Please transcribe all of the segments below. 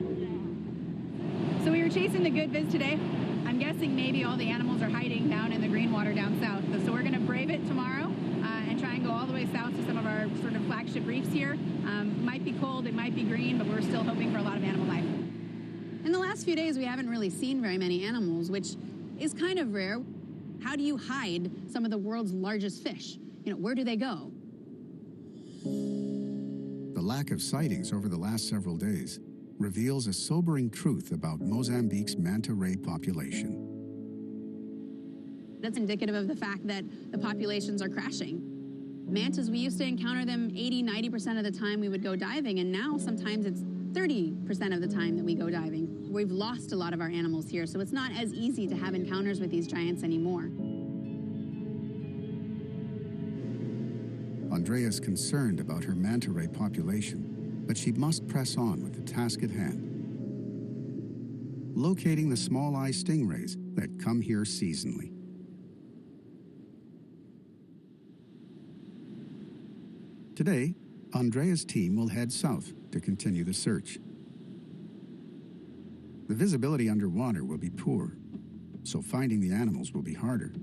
So we were chasing the good viz today. I'm guessing maybe all the animals are hiding down in the green water down south. So we're going to brave it tomorrow and try and go all the way south to some of our sort of flagship reefs here. Might be cold, it might be green, but we're still hoping for a lot of animal life. In the last few days, we haven't really seen very many animals, which is kind of rare. How do you hide some of the world's largest fish? You know, where do they go? The lack of sightings over the last several days reveals a sobering truth about Mozambique's manta ray population. That's indicative of the fact that the populations are crashing. Mantas, we used to encounter them 80–90% of the time we would go diving, and now sometimes it's 30% of the time that we go diving. We've lost a lot of our animals here, so it's not as easy to have encounters with these giants anymore. Andrea is concerned about her manta ray population, but she must press on with the task at hand. Locating the small-eye stingrays that come here seasonally. Today, Andrea's team will head south to continue the search. The visibility underwater will be poor, so finding the animals will be harder.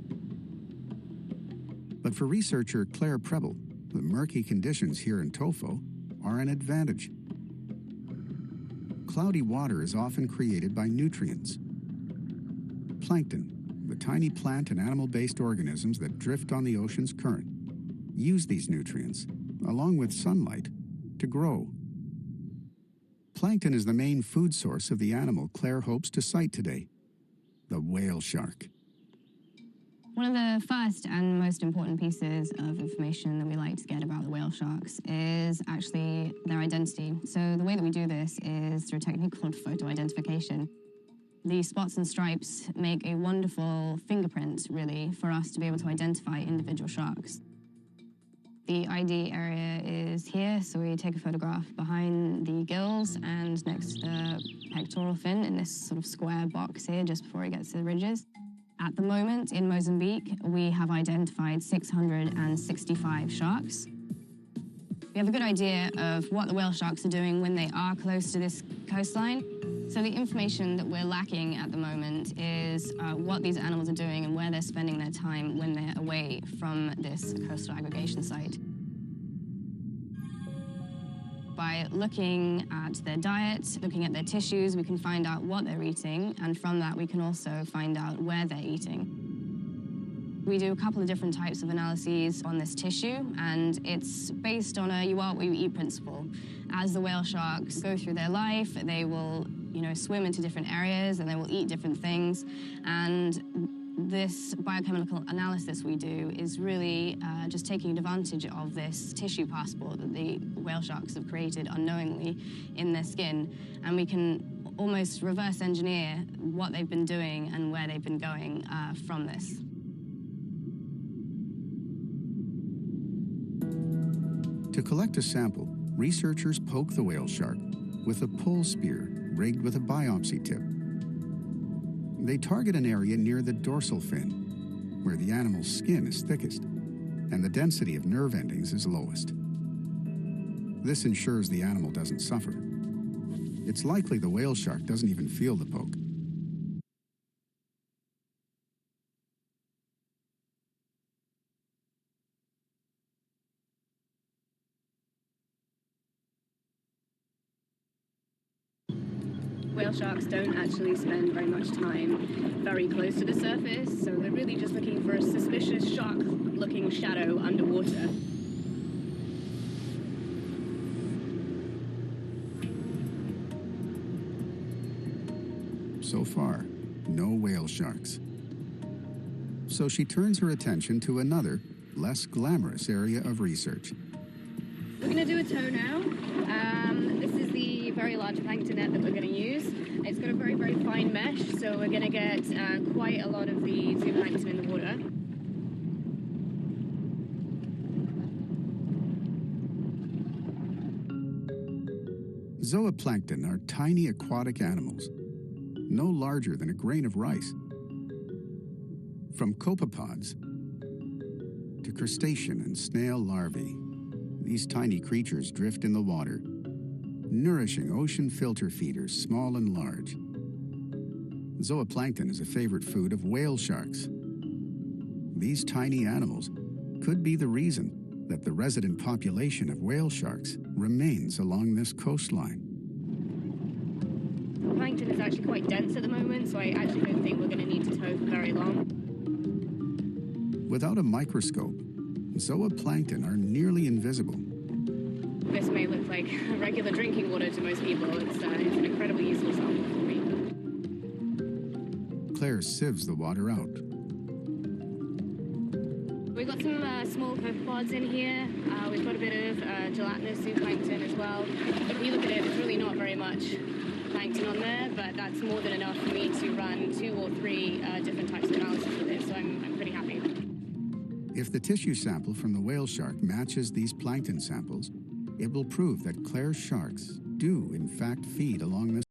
But for researcher Claire Preble, the murky conditions here in Tofo are an advantage. Cloudy water is often created by nutrients. Plankton, the tiny plant and animal-based organisms that drift on the ocean's current, use these nutrients, along with sunlight, to grow. Plankton is the main food source of the animal Claire hopes to sight today, the whale shark. One of the first and most important pieces of information that we like to get about the whale sharks is actually their identity. So the way that we do this is through a technique called photo identification. The spots and stripes make a wonderful fingerprint, really, for us to be able to identify individual sharks. The ID area is here, so we take a photograph behind the gills and next to the pectoral fin in this sort of square box here just before it gets to the ridges. At the moment, in Mozambique, we have identified 665 sharks. We have a good idea of what the whale sharks are doing when they are close to this coastline. So the information that we're lacking at the moment is what these animals are doing and where they're spending their time when they're away from this coastal aggregation site. By looking at their diet, looking at their tissues, we can find out what they're eating, and from that we can also find out where they're eating. We do a couple of different types of analyses on this tissue, and it's based on a you are what you eat principle. As the whale sharks go through their life, they will swim into different areas and they will eat different things. And this biochemical analysis we do is really just taking advantage of this tissue passport that the whale sharks have created unknowingly in their skin. And we can almost reverse engineer what they've been doing and where they've been going from this. To collect a sample, researchers poke the whale shark with a pole spear rigged with a biopsy tip. They target an area near the dorsal fin, where the animal's skin is thickest and the density of nerve endings is lowest. This ensures the animal doesn't suffer. It's likely the whale shark doesn't even feel the poke. Whale sharks don't actually spend very much time very close to the surface, so they're really just looking for a suspicious shark-looking shadow underwater. So far, no whale sharks. So she turns her attention to another, less glamorous area of research. We're going to do a tow now. This is the very large plankton net that we're going to use. It's got a very, very fine mesh, so we're going to get quite a lot of the zooplankton in the water. Zooplankton are tiny aquatic animals, no larger than a grain of rice. From copepods to crustacean and snail larvae, these tiny creatures drift in the water, nourishing ocean filter feeders, small and large. Zooplankton is a favorite food of whale sharks. These tiny animals could be the reason that the resident population of whale sharks remains along this coastline. Plankton is actually quite dense at the moment, so I actually don't think we're going to need to tow for very long. Without a microscope, zooplankton are nearly invisible. This may look like regular drinking water to most people. It's an incredibly useful sample for me. Claire sieves the water out. We've got some small copepods in here. We've got a bit of gelatinous zooplankton as well. If you look at it, there's really not very much plankton on there, but that's more than enough for me to run 2 or 3 different types of analysis with it, so I'm pretty happy. If the tissue sample from the whale shark matches these plankton samples, it will prove that Claire's sharks do in fact feed along this